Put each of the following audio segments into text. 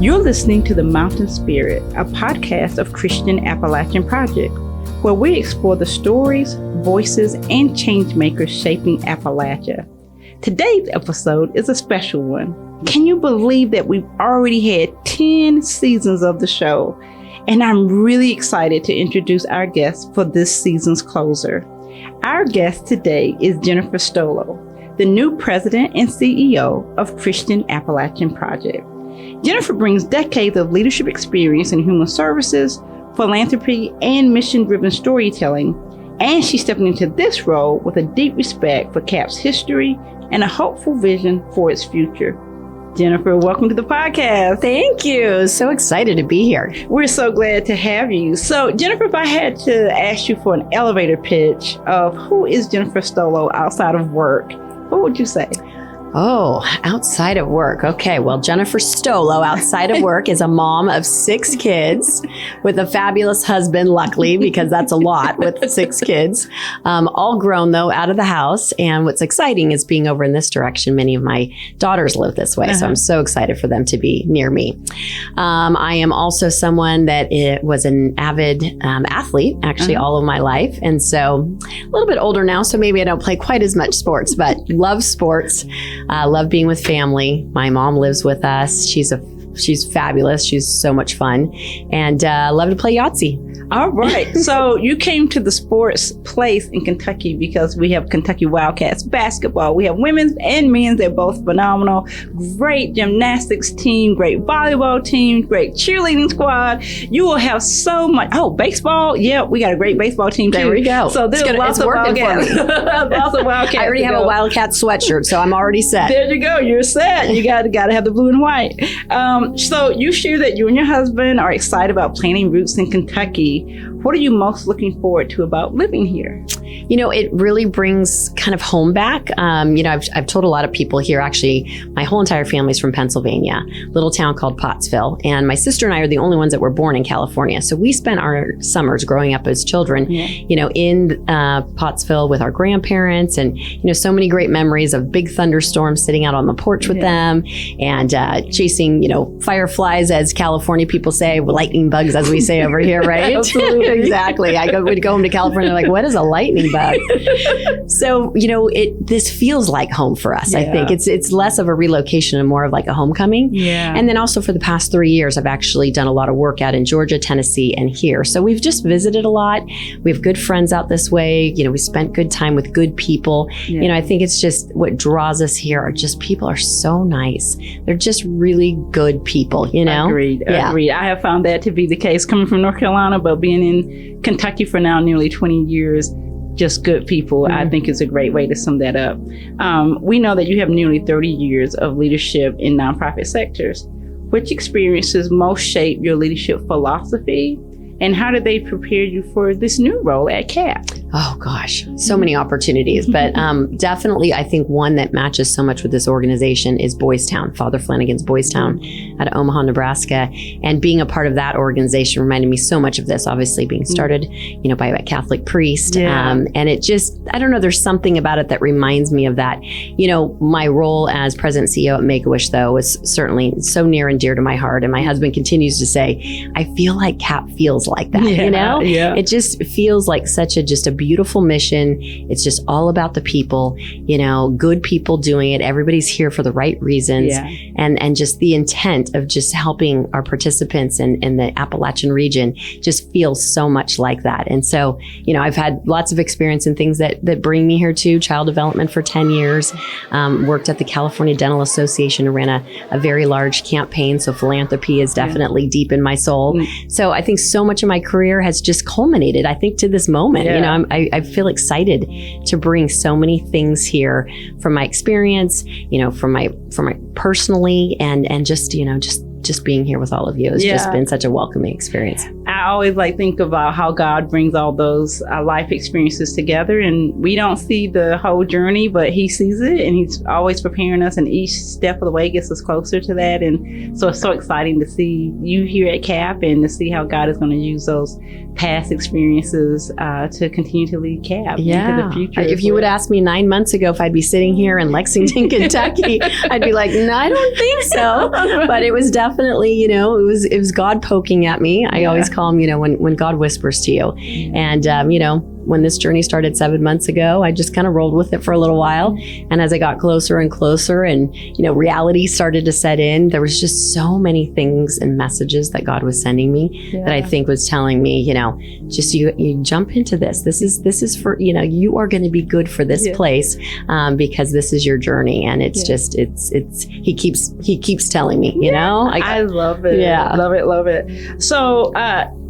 You're listening to The Mountain Spirit, a podcast of Christian Appalachian Project, where we explore the stories, voices, and change makers shaping Appalachia. Today's episode is a special one. Can you believe that we've already had 10 seasons of the show? And I'm really excited to introduce our guest for this season's closer. Our guest today is Jennifer Stolo, the new president and CEO of Christian Appalachian Project. Jennifer brings decades of leadership experience in human services, philanthropy, and mission-driven storytelling, and she's stepping into this role with a deep respect for CAP's history and a hopeful vision for its future. Jennifer, welcome to the podcast. Thank you. So excited to be here. We're so glad to have you. So, Jennifer, if I had to ask you for an elevator pitch of who is Jennifer Stolo outside of work, what would you say? Oh, outside of work. Okay. Well, Jennifer Stolo outside of work is a mom of 6 kids with a fabulous husband, luckily, because that's a lot with 6 kids, all grown though out of the house. And what's exciting is being over in this direction. Many of my daughters live this way. So I'm so excited for them to be near me. I am also someone that was an avid athlete, actually all of my life. And so a little bit older now, so maybe I don't play quite as much sports, but love sports. Love being with family. My mom lives with us. She's fabulous. She's so much fun, and love to play Yahtzee. All right. So you came to the sports place in Kentucky because we have Kentucky Wildcats basketball. We have women's and men's. They're both phenomenal. Great gymnastics team, great volleyball team, great cheerleading squad. You will have so much. Oh, baseball. Yeah, we got a great baseball team too. There we go. So there's lots of Wildcats. Lots of Wildcats. I already have a Wildcat sweatshirt, so I'm already set. There you go. You're set. You got to have the blue and white. So you share that you and your husband are excited about planting roots in Kentucky. What are you most looking forward to about living here? You know, it really brings kind of home back. I've told a lot of people here, actually, my whole entire family's from Pennsylvania, little town called Pottsville. And my sister and I are the only ones that were born in California. So we spent our summers growing up as children, in Pottsville with our grandparents, and, so many great memories of big thunderstorms sitting out on the porch with them and chasing, fireflies, as California people say, lightning bugs, as we say over here, right? Absolutely. Exactly. We'd go home to California, like, what is a lightning bug? So, this feels like home for us. I think it's less of a relocation and more of like a homecoming. Yeah. And then also for the past 3 years, I've actually done a lot of work out in Georgia, Tennessee, and here. So we've just visited a lot. We have good friends out this way. We spent good time with good people. I think it's just what draws us here are just people are so nice. They're just really good people, Agreed. I have found that to be the case coming from North Carolina, but being in Kentucky for now nearly 20 years, just good people. I think is a great way to sum that up. We know that you have nearly 30 years of leadership in nonprofit sectors. Which experiences most shape your leadership philosophy, and how did they prepare you for this new role at CAP? Oh gosh, so many opportunities, but definitely I think one that matches so much with this organization is Boys Town, Father Flanagan's Boys Town out of Omaha, Nebraska. And being a part of that organization reminded me so much of this, obviously being started, by a Catholic priest. And it just, I don't know, there's something about it that reminds me of that. My role as president and CEO at Make-A-Wish, though, was certainly so near and dear to my heart. And my husband continues to say, I feel like CAP feels like that, Yeah. It just feels like just a beautiful mission. It's just all about the people, good people doing it. Everybody's here for the right reasons. And just the intent of just helping our participants in the Appalachian region just feels so much like that. And so, I've had lots of experience in things that bring me here too. Child development for 10 years, worked at the California Dental Association and ran a very large campaign. So philanthropy is definitely deep in my soul. So I think so much of my career has just culminated, I think, to this moment. I feel excited to bring so many things here from my experience, from my personally, and just being here with all of you has just been such a welcoming experience. I always think about how God brings all those life experiences together, and we don't see the whole journey, but he sees it, and he's always preparing us, and each step of the way gets us closer to that. And so it's so exciting to see you here at CAP and to see how God is going to use those past experiences to continue to lead CAP into the future. If you would ask me 9 months ago if I'd be sitting here in Lexington, Kentucky, I'd be like, no, I don't think so. But it was definitely, it was God poking at me. I always call him, when God whispers to you. And, when this journey started 7 months ago, I just kind of rolled with it for a little while. And as I got closer and closer and, reality started to set in, there was just so many things and messages that God was sending me that I think was telling me, just you jump into this. This is for, you are going to be good for this place because this is your journey. And it's just, he keeps telling me, I love it. Yeah. Love it. So,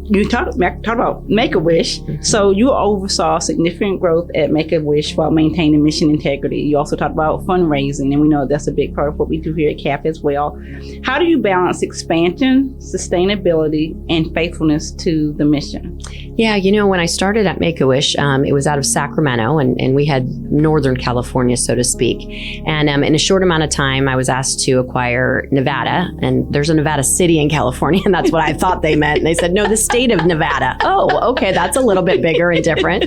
you talked about Make-A-Wish. So you oversaw significant growth at Make-A-Wish while maintaining mission integrity. You also talked about fundraising, and we know that's a big part of what we do here at CAP as well. How do you balance expansion, sustainability, and faithfulness to the mission? Yeah, when I started at Make-A-Wish, it was out of Sacramento, and we had Northern California, so to speak. And in a short amount of time, I was asked to acquire Nevada, and there's a Nevada city in California, and that's what I thought they meant. And they said, no, the state of Nevada. Oh, okay, that's a little bit bigger and different.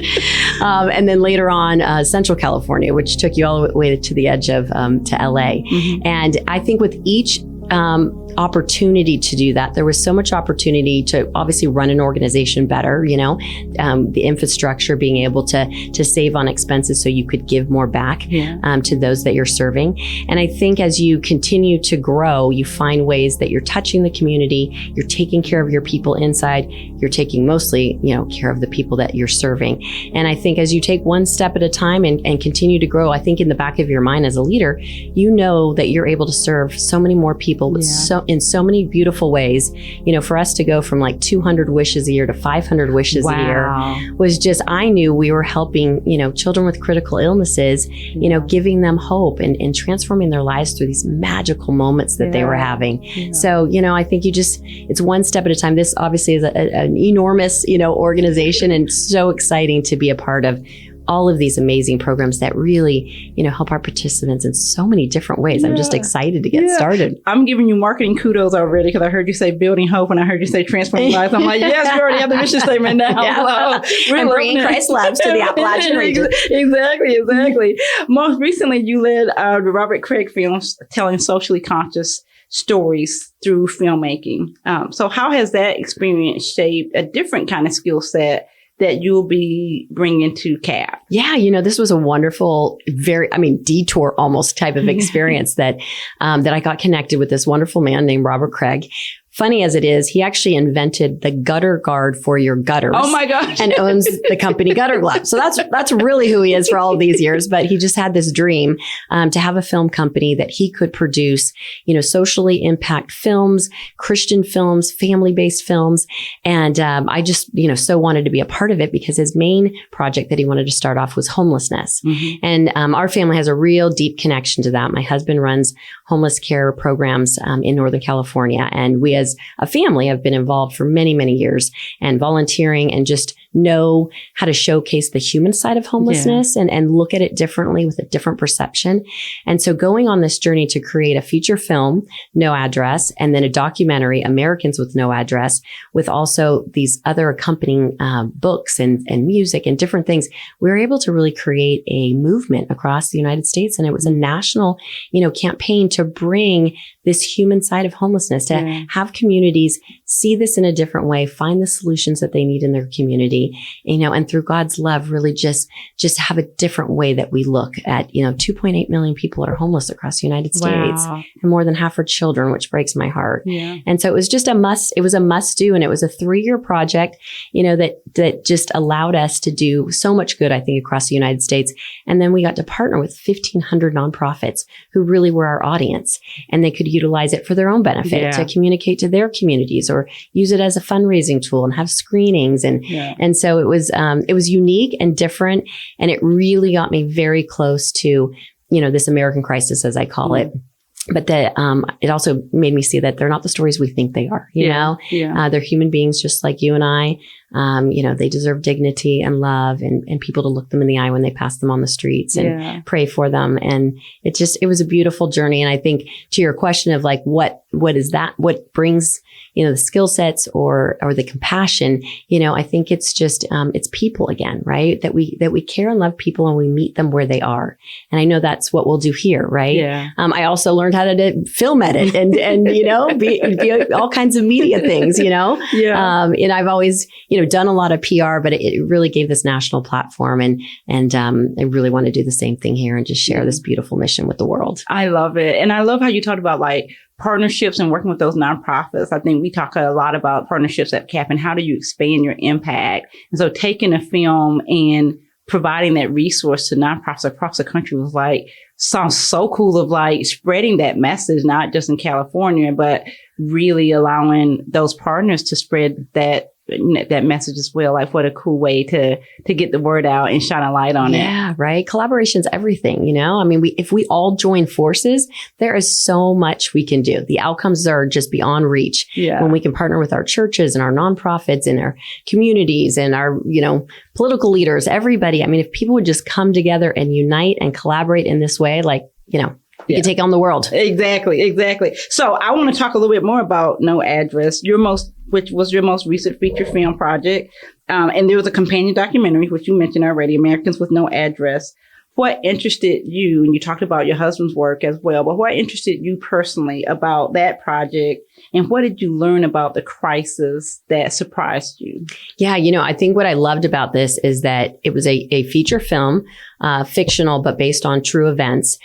And then later on, Central California, which took you all the way to the edge of to LA. Mm-hmm. And I think with each opportunity to do that, there was so much opportunity to obviously run an organization better, the infrastructure, being able to save on expenses so you could give more back to those that you're serving. And I think as you continue to grow, you find ways that you're touching the community, you're taking care of your people inside, you're taking mostly, care of the people that you're serving. And I think as you take one step at a time and continue to grow, I think in the back of your mind as a leader, that you're able to serve so many more people with in so many beautiful ways. For us to go from 200 wishes a year to 500 wishes a year was just, I knew we were helping, children with critical illnesses, giving them hope and transforming their lives through these magical moments that they were having. Yeah. So, I think it's one step at a time. This obviously is an enormous, organization, and so exciting to be a part of all of these amazing programs that really, help our participants in so many different ways. I'm just excited to get started. I'm giving you marketing kudos already because I heard you say building hope and I heard you say transforming lives. I'm like, yes, we already have the mission statement now. We're bringing Christ's loves to the Appalachian region. Exactly. Most recently, you led the Robert Craig films telling socially conscious stories through filmmaking. So how has that experience shaped a different kind of skill set that you'll be bringing to CAP? Yeah, this was a wonderful, detour almost type of experience that I got connected with this wonderful man named Robert Craig. Funny as it is, he actually invented the gutter guard for your gutters. Oh my gosh. And owns the company Gutter Glove. So that's really who he is for all of these years. But he just had this dream to have a film company that he could produce, socially impact films, Christian films, family-based films. And I just, so wanted to be a part of it because his main project that he wanted to start off was homelessness. Mm-hmm. And our family has a real deep connection to that. My husband runs homeless care programs in Northern California. And we as a family have been involved for many, many years and volunteering and just know how to showcase the human side of homelessness and look at it differently with a different perception. And so going on this journey to create a feature film, No Address, and then a documentary, Americans with No Address, with also these other accompanying books and music and different things, we were able to really create a movement across the United States. And it was a national, campaign to bring this human side of homelessness, to have communities see this in a different way, find the solutions that they need in their community, and through God's love, really just have a different way that we look at, 2.8 million people that are homeless across the United States, and more than half are children, which breaks my heart. Yeah. And so it was just it was a must do. And it was a 3-year project, that just allowed us to do so much good, I think, across the United States. And then we got to partner with 1,500 nonprofits who really were our audience, and they could utilize it for their own benefit to communicate to their communities or use it as a fundraising tool and have screenings. And so it was unique and different. And it really got me very close to, this American crisis, as I call it. but that it also made me see that they're not the stories we think they are. You know, they're human beings just like you and I. They deserve dignity and love and people to look them in the eye when they pass them on the streets and pray for them. And it was a beautiful journey. And I think to your question of like, what is that? What brings, the skill sets or the compassion, I think it's just, it's people again, right? That we care and love people and we meet them where they are. And I know that's what we'll do here, right? Yeah. I also learned how to film edit and be all kinds of media things, Yeah. And I've always, done a lot of PR, but it really gave this national platform and I really want to do the same thing here and just share this beautiful mission with the world. I love it. And I love how you talked about like partnerships and working with those nonprofits. I think we talk a lot about partnerships at CAP and how do you expand your impact? And so taking a film and providing that resource to nonprofits across the country was like, sounds so cool of like spreading that message, not just in California, but really allowing those partners to spread that message as well. Like what a cool way to get the word out and shine a light on it. Yeah, right. Collaboration's everything, I mean, if we all join forces, there is so much we can do. The outcomes are just beyond reach. Yeah. When we can partner with our churches and our nonprofits and our communities and our, political leaders, everybody. I mean, if people would just come together and unite and collaborate in this way, like, you can take on the world. Exactly. So I want to talk a little bit more about No Address, which was your most recent feature film project. And there was a companion documentary, which you mentioned already, Americans with No Address. What interested you, and you talked about your husband's work as well, but what interested you personally about that project? And what did you learn about the crisis that surprised you? Yeah, I think what I loved about this is that it was a feature film, fictional, but based on true events.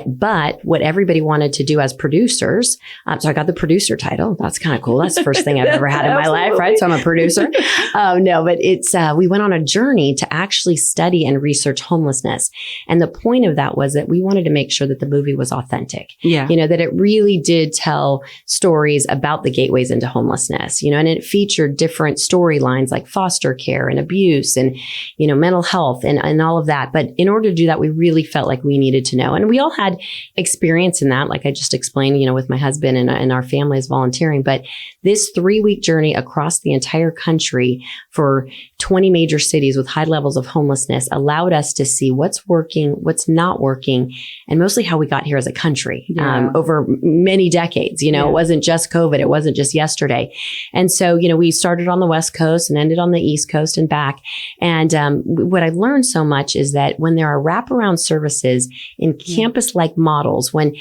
But what everybody wanted to do as producers, so I got the producer title. That's kind of cool. That's the first thing I've ever had in my life, right? So I'm a producer. No, but it's, we went on a journey to actually study and research homelessness. And the point of that was that we wanted to make sure that the movie was authentic. Yeah. That it really did tell stories about the gateways into homelessness, and it featured different storylines like foster care and abuse and, mental health and all of that. But in order to do that, we really felt like we needed to know. And we all had experience in that, like I just explained, with my husband and our family as volunteering. But this 3-week journey across the entire country for 20 major cities with high levels of homelessness allowed us to see what's working, what's not working, and mostly how we got here as a country over many decades. It wasn't just COVID. It wasn't just yesterday. And so, we started on the West Coast and ended on the East Coast and back. And what I learned so much is that when there are wraparound services in campus-like models, when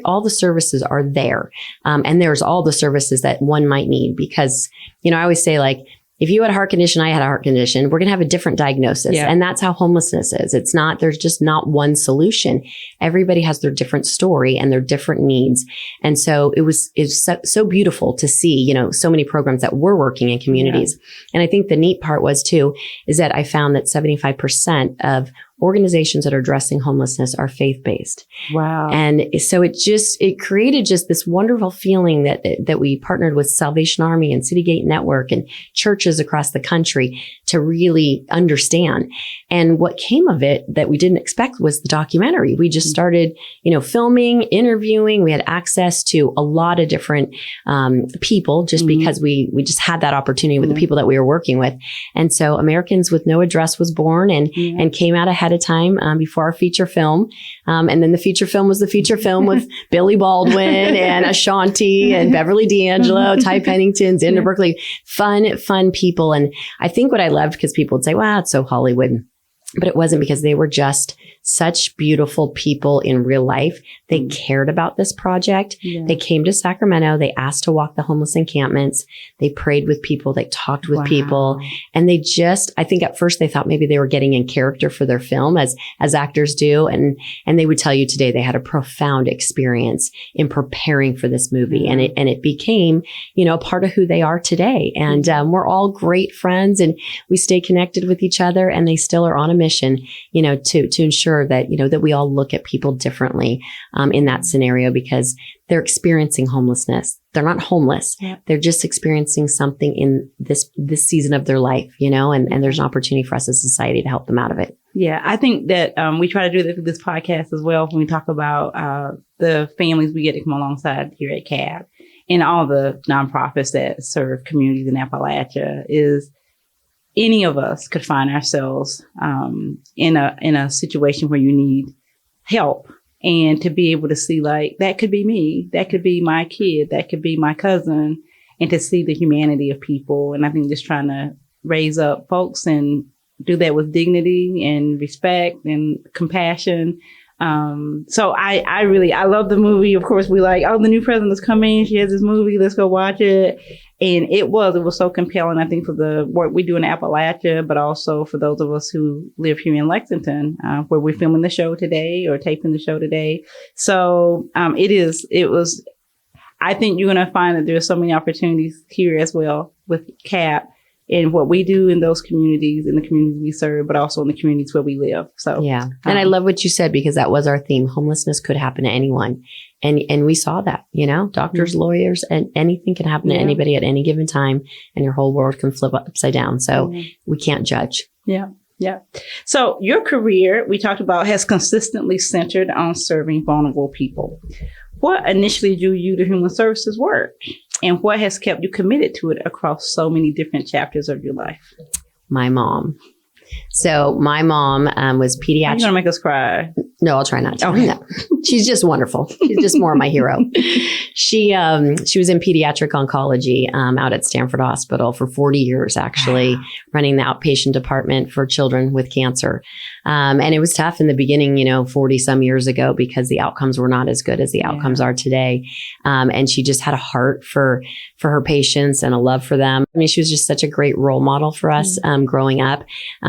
all the services are there, and there's all the services that one might need, because, I always say like, if you had a heart condition, I had a heart condition, we're going to have a different diagnosis. Yeah. And that's how homelessness is. There's just not one solution. Everybody has their different story and their different needs. And so it was so beautiful to see, so many programs that were working in communities. Yeah. And I think the neat part was too, is that I found that 75% of organizations that are addressing homelessness are faith-based. Wow. And so it created just this wonderful feeling that we partnered with Salvation Army and City Gate Network and churches across the country to really understand. And what came of it that we didn't expect was the documentary. We just started, filming, interviewing. We had access to a lot of different people just because we just had that opportunity with the people that we were working with. And so Americans with No Address was born and came out ahead of time before our feature film. And then the feature film was the feature film with Billy Baldwin and Ashanti and Beverly D'Angelo, Ty Pennington, Xander Berkeley, fun people. And I think what I loved, because people would say, wow, it's so Hollywood. But it wasn't, because they were just such beautiful people in real life. They cared about this project. Yeah. They came to Sacramento. They asked to walk the homeless encampments. They prayed with people. They talked with people. And I think at first they thought maybe they were getting in character for their film as actors do. And they would tell you today they had a profound experience in preparing for this movie. And it became, a part of who they are today. And we're all great friends and we stay connected with each other, and they still are on a mission, to ensure that, that we all look at people differently, in that scenario because they're experiencing homelessness. They're not homeless. Yeah. They're just experiencing something in this season of their life, and there's an opportunity for us as a society to help them out of it. Yeah, I think that we try to do that with this podcast as well when we talk about the families we get to come alongside here at CAB and all the nonprofits that serve communities in Appalachia is any of us could find ourselves in a situation where you need help. And to be able to see like, that could be me, that could be my kid, that could be my cousin, and to see the humanity of people. And I think just trying to raise up folks and do that with dignity and respect and compassion. So I love the movie. Of course, we like, the new president is coming. She has this movie. Let's go watch it. And it was so compelling, I think, for the work we do in Appalachia, but also for those of us who live here in Lexington, where we're filming the show today or taping the show today. So, I think you're going to find that there's so many opportunities here as well with CAP and what we do in those communities, in the communities we serve, but also in the communities where we live. So, yeah. And I love what you said, because that was our theme. Homelessness could happen to anyone. And we saw that, doctors, lawyers, and anything can happen to anybody at any given time, and your whole world can flip upside down. So we can't judge. Yeah. Yeah. So your career, we talked about, has consistently centered on serving vulnerable people. What initially drew you to human services work? And what has kept you committed to it across so many different chapters of your life? My mom. So my mom was pediatric. You're going to make us cry. No, I'll try not to. Okay. No. She's just wonderful. She's just more my hero. She was in pediatric oncology out at Stanford Hospital for 40 years, actually, running the outpatient department for children with cancer. And it was tough in the beginning, 40 some years ago, because the outcomes were not as good as the outcomes are today. And she just had a heart for her patients and a love for them. I mean, she was just such a great role model for us growing up,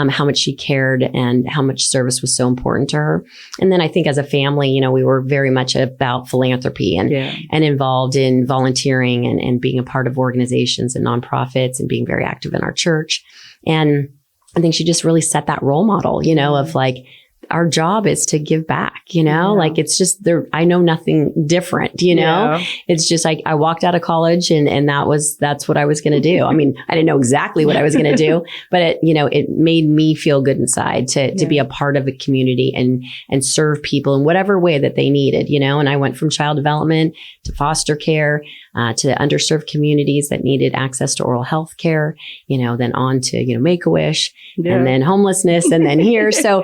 how much she cared and how much service was so important to her. And then I think as a family, we were very much about philanthropy and involved in volunteering and being a part of organizations and nonprofits and being very active in our church. And I think she just really set that role model, of like, our job is to give back, like it's just there. I know nothing different, it's just like I walked out of college and that's what I was going to do. I mean, I didn't know exactly what I was going to do, but it made me feel good inside to be a part of a community and serve people in whatever way that they needed, and I went from child development to foster care, to underserved communities that needed access to oral health care, then on to, Make-A-Wish and then homelessness and then here. So,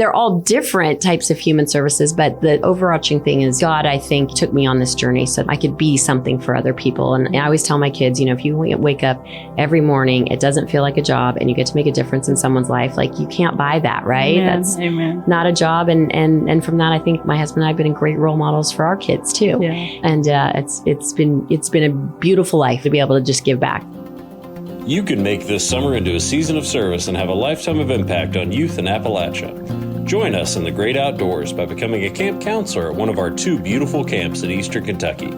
they're all different types of human services, but the overarching thing is God, I think, took me on this journey so I could be something for other people. And I always tell my kids, if you wake up every morning, it doesn't feel like a job and you get to make a difference in someone's life, like you can't buy that, right? Amen. That's Amen. Not a job. And from that, I think my husband and I have been great role models for our kids too. Yeah. And it's been a beautiful life to be able to just give back. You can make this summer into a season of service and have a lifetime of impact on youth in Appalachia. Join us in the great outdoors by becoming a camp counselor at one of our 2 beautiful camps in Eastern Kentucky.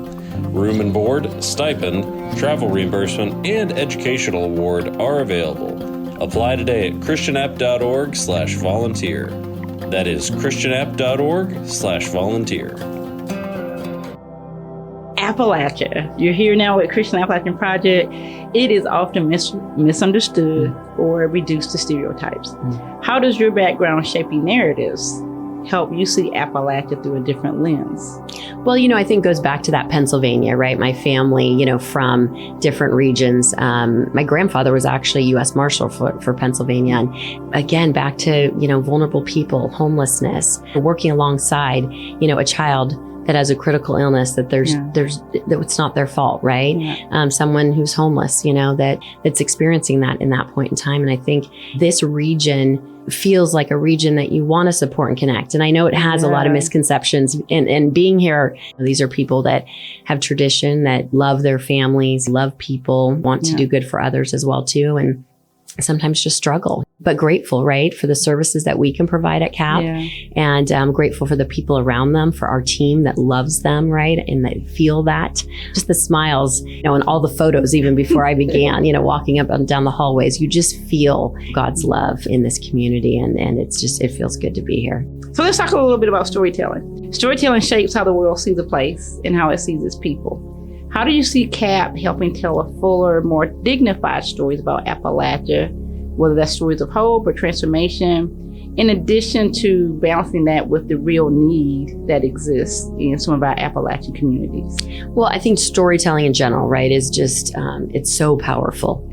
Room and board, stipend, travel reimbursement, and educational award are available. Apply today at christianapp.org/volunteer. That is christianapp.org/volunteer. Appalachia. You're here now with Christian Appalachian Project. It is often misunderstood or reduced to stereotypes. How does your background shaping narratives help you see Appalachia through a different lens? Well, I think it goes back to that Pennsylvania, right? My family, from different regions. My grandfather was actually U.S. Marshal for Pennsylvania. And again, back to, vulnerable people, homelessness, working alongside, a child that has a critical illness that that it's not their fault, right? Yeah. Someone who's homeless, that's experiencing that in that point in time. And I think this region feels like a region that you want to support and connect. And I know it has a lot of misconceptions. And being here, these are people that have tradition, that love their families, love people, want to do good for others as well too. And sometimes just struggle, but grateful, right, for the services that we can provide at CAP. And I'm grateful for the people around them, for our team that loves them, right, and that feel that. Just the smiles, and all the photos, even before I began, walking up and down the hallways, you just feel God's love in this community. And it feels good to be here. So let's talk a little bit about storytelling. Storytelling shapes how the world sees a place and how it sees its people. How do you see CAP helping tell a fuller, more dignified stories about Appalachia, whether that's stories of hope or transformation, in addition to balancing that with the real need that exists in some of our Appalachian communities? Well, I think storytelling in general, right, is just, it's so powerful.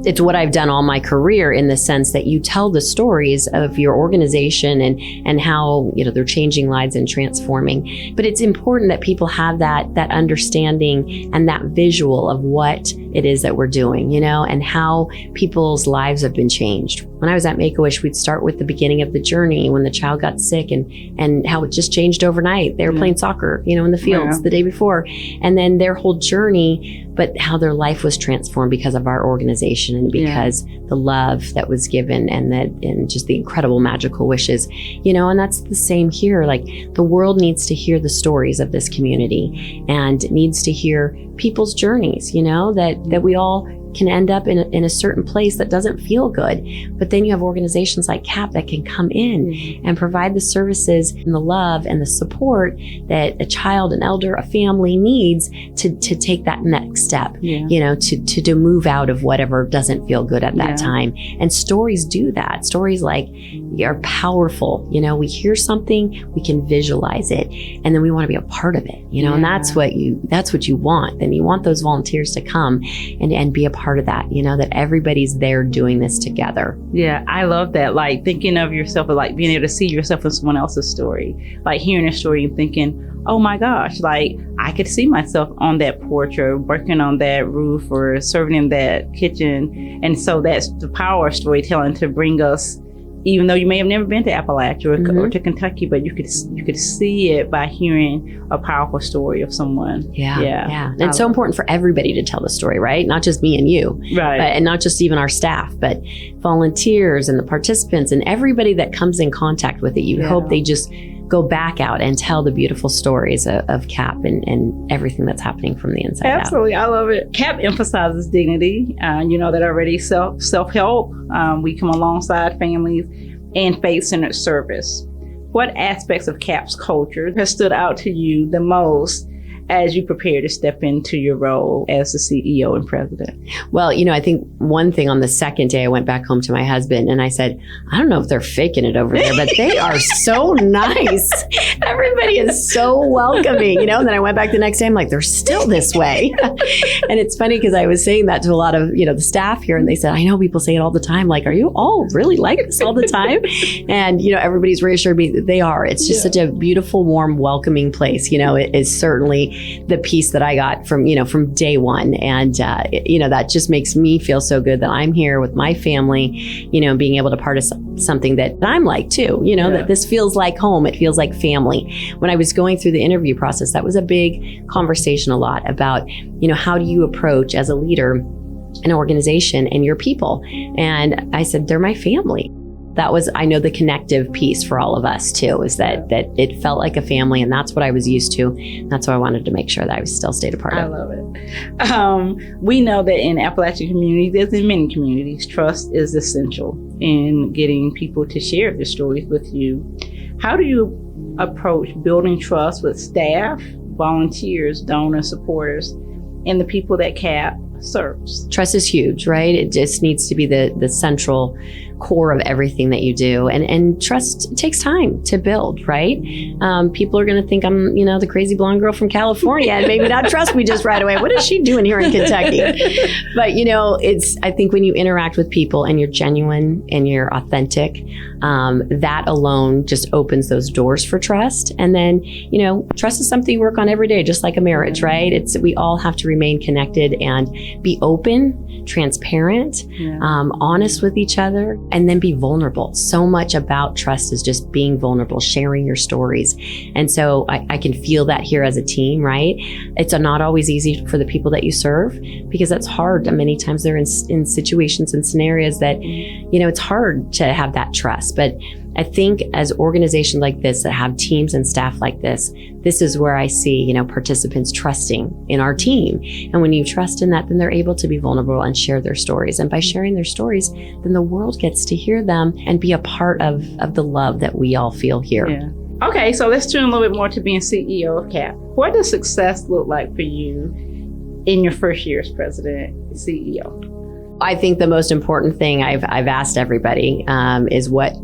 It's what I've done all my career, in the sense that you tell the stories of your organization and how, they're changing lives and transforming. But it's important that people have that understanding and that visual of what it is that we're doing, and how people's lives have been changed. When I was at Make-A-Wish, we'd start with the beginning of the journey when the child got sick and how it just changed overnight. They were playing soccer, in the fields the day before. And then their whole journey, but how their life was transformed because of our organization and because the love that was given and just the incredible magical wishes, and that's the same here. Like, the world needs to hear the stories of this community and needs to hear people's journeys, that we all can end up in a certain place that doesn't feel good. But then you have organizations like CAP that can come in and provide the services and the love and the support that a child, an elder, a family needs to take that next step, to move out of whatever doesn't feel good at that time. And stories do that. Stories are powerful. We hear something, we can visualize it, and then we want to be a part of it, and that's what you want. Then you want those volunteers to come and be a part of that, that everybody's there doing this together. Yeah, I love that. Like, thinking of yourself, like being able to see yourself in someone else's story, like hearing a story and thinking, oh my gosh, like I could see myself on that porch or working on that roof or serving in that kitchen. And so that's the power of storytelling, to bring us, even though you may have never been to Appalachia or to Kentucky, but you could see it by hearing a powerful story of someone. Yeah. And it's so important for everybody to tell the story, right? Not just me and you, right? And not just even our staff, but volunteers and the participants and everybody that comes in contact with it. You hope they just go back out and tell the beautiful stories of CAP and everything that's happening from the inside out. Absolutely. I love it. CAP emphasizes dignity. That already self-help. We come alongside families and faith-centered service. What aspects of CAP's culture has stood out to you the most as you prepare to step into your role as the CEO and president? Well, I think one thing, on the second day, I went back home to my husband and I said, I don't know if they're faking it over there, but they are so nice. Everybody is so welcoming, and then I went back the next day, I'm like, they're still this way. And it's funny because I was saying that to a lot of, the staff here, and they said, I know people say it all the time. Like, are you all really like this all the time? And, everybody's reassured me that they are. It's just such a beautiful, warm, welcoming place. It is certainly the piece that I got from day one. And, that just makes me feel so good that I'm here with my family, being able to part of something that I'm like too, that this feels like home. It feels like family. When I was going through the interview process, that was a big conversation a lot about, how do you approach as a leader an organization and your people? And I said, they're my family. That was, I know, the connective piece for all of us too, is that it felt like a family, and that's what I was used to. That's what I wanted to make sure that I still stayed a part of. I love it. We know that in Appalachian communities, as in many communities, trust is essential in getting people to share their stories with you. How do you approach building trust with staff, volunteers, donors, supporters, and the people that CAP serves? Trust is huge, right? It just needs to be the central core of everything that you do. And trust takes time to build, right? People are going to think I'm, the crazy blonde girl from California and maybe not trust me just right away. What is she doing here in Kentucky? But, I think when you interact with people and you're genuine and you're authentic, that alone just opens those doors for trust. And then, trust is something you work on every day, just like a marriage, right? We all have to remain connected and be open, transparent, honest with each other, and then be vulnerable. So much about trust is just being vulnerable, sharing your stories. And so I can feel that here as a team, right? It's not always easy for the people that you serve, because that's hard. And many times they're in situations and scenarios that, it's hard to have that trust. But I think as organizations like this that have teams and staff like this is where I see, participants trusting in our team. And when you trust in that, then they're able to be vulnerable and share their stories. And by sharing their stories, then the world gets to hear them and be a part of the love that we all feel here. Yeah. Okay, so let's turn a little bit more to being CEO of CAP. What does success look like for you in your first year as president, CEO? I think the most important thing I've asked everybody is, what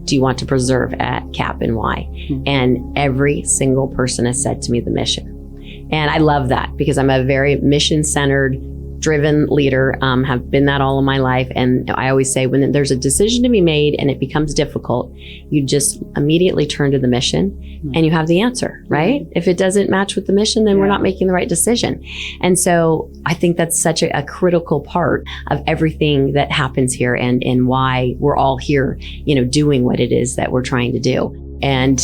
do you want to preserve at CAP and why? And every single person has said to me the mission. And I love that because I'm a very mission-centered, driven leader, have been that all of my life. And I always say, when there's a decision to be made and it becomes difficult, you just immediately turn to the mission and you have the answer, right? If it doesn't match with the mission, then we're not making the right decision. And so I think that's such a critical part of everything that happens here and why we're all here, doing what it is that we're trying to do. And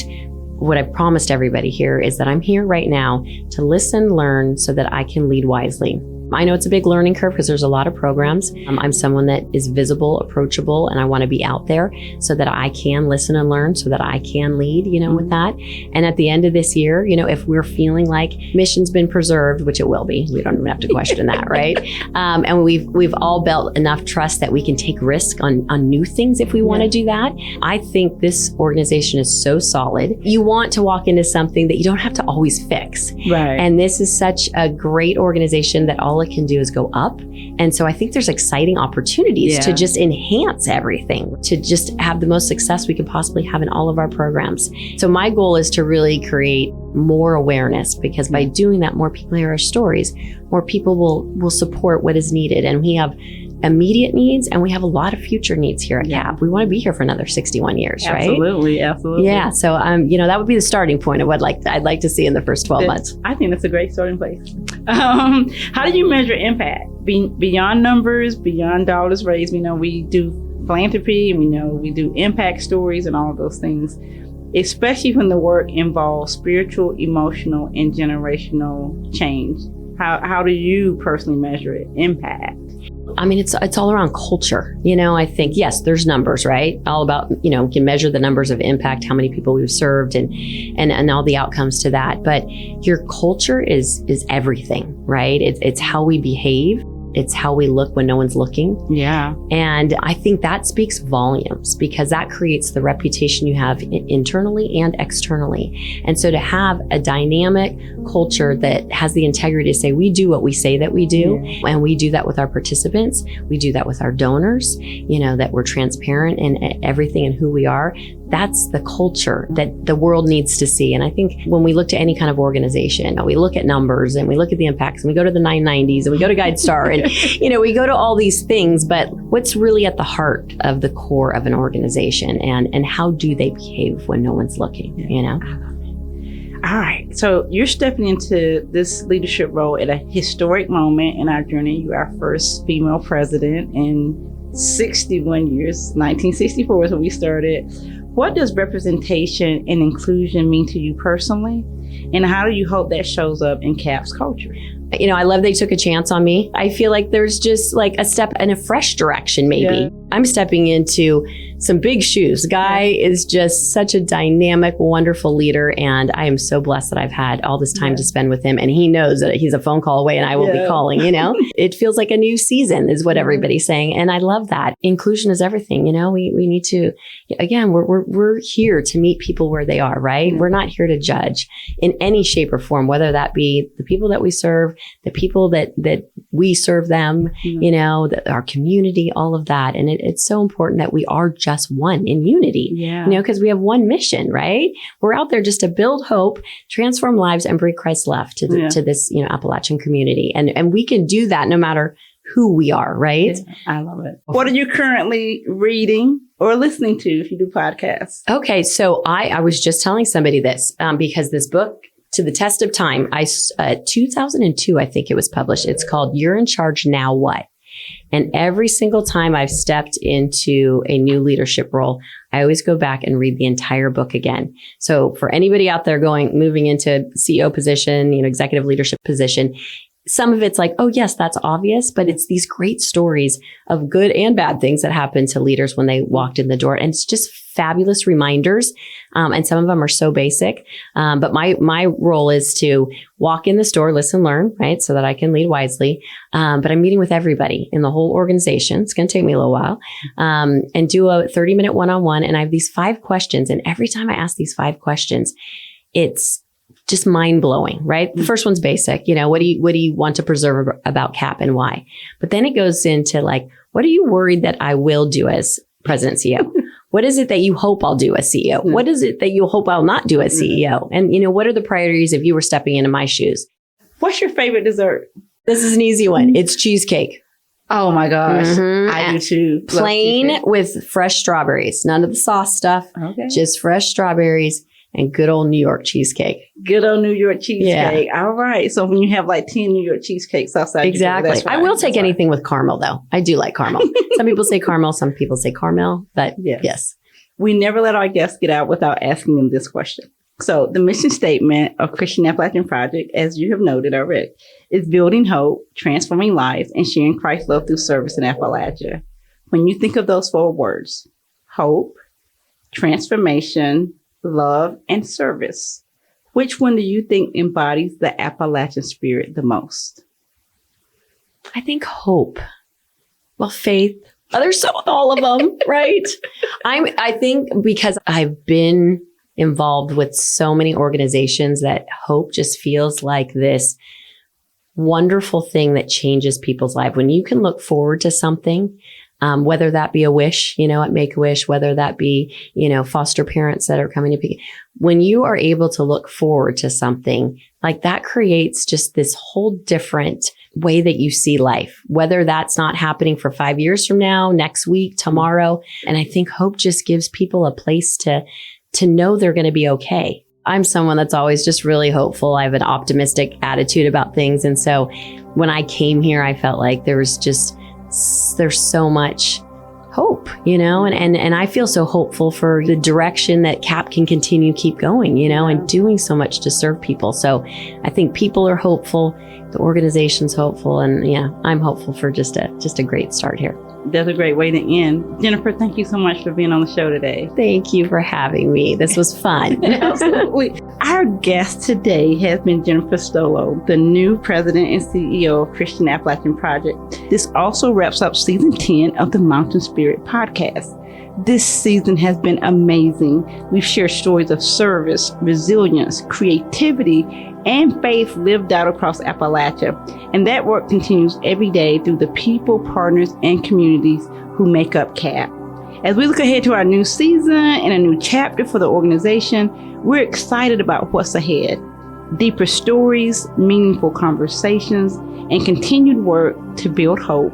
what I've promised everybody here is that I'm here right now to listen, learn, so that I can lead wisely. I know it's a big learning curve because there's a lot of programs. I'm someone that is visible, approachable, and I want to be out there so that I can listen and learn, so that I can lead, with that. And at the end of this year, if we're feeling like mission's been preserved, which it will be, we don't even have to question that, right? And we've all built enough trust that we can take risk on new things if we want to do that. I think this organization is so solid. You want to walk into something that you don't have to always fix. Right. And this is such a great organization that all it can do is go up. And so I think there's exciting opportunities to just enhance everything, to just have the most success we can possibly have in all of our programs. So my goal is to really create more awareness, because by doing that, more people hear our stories, more people will support what is needed. And we have immediate needs and we have a lot of future needs here at CAP. We want to be here for another 61 years, right? Absolutely. Yeah. So, that would be the starting point of what I'd like to see in the first 12 months. I think that's a great starting place. How do you measure impact? Beyond numbers, beyond dollars raised, we know we do philanthropy, and we know we do impact stories and all of those things, especially when the work involves spiritual, emotional, and generational change. How do you personally measure it, impact? I mean, it's all around culture. I think, yes, there's numbers, right? All about, we can measure the numbers of impact, how many people we've served and all the outcomes to that. But your culture is everything, right? It's how we behave. It's how we look when no one's looking. Yeah. And I think that speaks volumes, because that creates the reputation you have internally and externally. And so to have a dynamic culture that has the integrity to say, we do what we say that we do, and we do that with our participants, we do that with our donors, that we're transparent in everything and who we are. That's the culture that the world needs to see. And I think when we look to any kind of organization, we look at numbers and we look at the impacts and we go to the 990s and we go to GuideStar and, we go to all these things, but what's really at the heart of the core of an organization, and how do they behave when no one's looking, All right. So you're stepping into this leadership role at a historic moment in our journey. You are our first female president in 61 years. 1964 is when we started. What does representation and inclusion mean to you personally? And how do you hope that shows up in CAP's culture? I love they took a chance on me. I feel like there's just like a step in a fresh direction, maybe. Yeah. I'm stepping into some big shoes. Guy is just such a dynamic, wonderful leader. And I am so blessed that I've had all this time to spend with him. And he knows that he's a phone call away and I will be calling, It feels like a new season is what everybody's saying. And I love that. Inclusion is everything. We need to, again, we're here to meet people where they are, right? We're not here to judge in any shape or form, whether that be the people that we serve, the people that we serve them, our community, all of that. And it's so important that we are just one in unity, because we have one mission, right? We're out there just to build hope, transform lives, and bring Christ's love to this, Appalachian community. And we can do that no matter who we are, right? Yeah, I love it. What are you currently reading or listening to if you do podcasts? Okay. So I was just telling somebody this, because this book, To the Test of Time, 2002, I think it was published. It's called You're in Charge Now What? And every single time I've stepped into a new leadership role, I always go back and read the entire book again. So for anybody out there moving into CEO position, executive leadership position, some of it's like, oh yes, that's obvious, but it's these great stories of good and bad things that happen to leaders when they walked in the door. And it's just fabulous reminders. And some of them are so basic. But my role is to walk in the store, listen, learn, right? So that I can lead wisely. But I'm meeting with everybody in the whole organization. It's going to take me a little while. And do a 30-minute one-on-one. And I have these 5 questions. And every time I ask these 5 questions, it's just mind blowing, right? The first one's basic. What do you want to preserve about CAP and why? But then it goes into like, what are you worried that I will do as president CEO? What is it that you hope I'll do as CEO? What is it that you hope I'll not do as CEO? And, what are the priorities if you were stepping into my shoes? What's your favorite dessert? This is an easy one. It's cheesecake. Oh my gosh. I do too. Plain with fresh strawberries. None of the sauce stuff. Okay. Just fresh strawberries. And good old New York cheesecake. Good old New York cheesecake. Yeah. All right. So when you have like 10 New York cheesecakes outside. Exactly. Right. I will take anything with caramel though. I do like caramel. Some people say caramel. Some people say caramel. But yes. We never let our guests get out without asking them this question. So the mission statement of Christian Appalachian Project, as you have noted already, is building hope, transforming lives, and sharing Christ's love through service in Appalachia. When you think of those 4 words, hope, transformation, love, and service, which one do you think embodies the Appalachian spirit the most? I think hope. Well, faith. There's all of them, right? I think because I've been involved with so many organizations that hope just feels like this wonderful thing that changes people's life. When you can look forward to something, whether that be a wish, at Make-A-Wish, whether that be, foster parents that are coming to pick. When you are able to look forward to something like that, creates just this whole different way that you see life, whether that's not happening for 5 years from now, next week, tomorrow. And I think hope just gives people a place to know they're going to be okay. I'm someone that's always just really hopeful. I have an optimistic attitude about things. And so when I came here, I felt like there's so much hope, and I feel so hopeful for the direction that CAP can continue keep going, and doing so much to serve people. So I think people are hopeful, the organization's hopeful, and I'm hopeful for just a great start here. That's a great way to end. Jennifer, thank you so much for being on the show today. Thank you for having me. This was fun. Absolutely. Our guest today has been Jennifer Stolo, the new president and CEO of Christian Appalachian Project. This also wraps up season 10 of the Mountain Spirit podcast. This season has been amazing. We've shared stories of service, resilience, creativity, and faith lived out across Appalachia. And that work continues every day through the people, partners, and communities who make up CAP. As we look ahead to our new season and a new chapter for the organization, we're excited about what's ahead. Deeper stories, meaningful conversations, and continued work to build hope,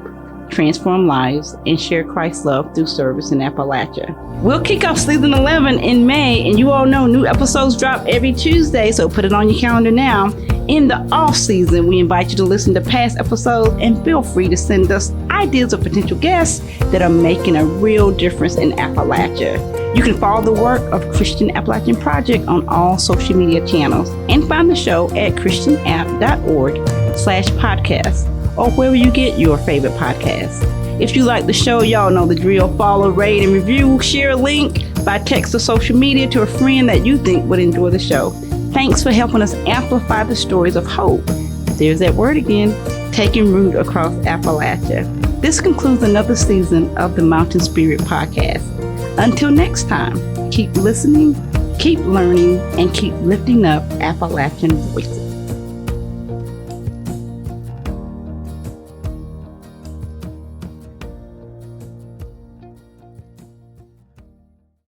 transform lives, and share Christ's love through service in Appalachia. We'll kick off season 11 in May, and you all know new episodes drop every Tuesday, so put it on your calendar now. In the off season, we invite you to listen to past episodes and feel free to send us ideas of potential guests that are making a real difference in Appalachia. You can follow the work of Christian Appalachian Project on all social media channels and find the show at christianapp.org/podcast. or wherever you get your favorite podcasts. If you like the show, y'all know the drill. Follow, rate, and review. Share a link by text or social media to a friend that you think would enjoy the show. Thanks for helping us amplify the stories of hope. There's that word again, taking root across Appalachia. This concludes another season of the Mountain Spirit podcast. Until next time, keep listening, keep learning, and keep lifting up Appalachian voices.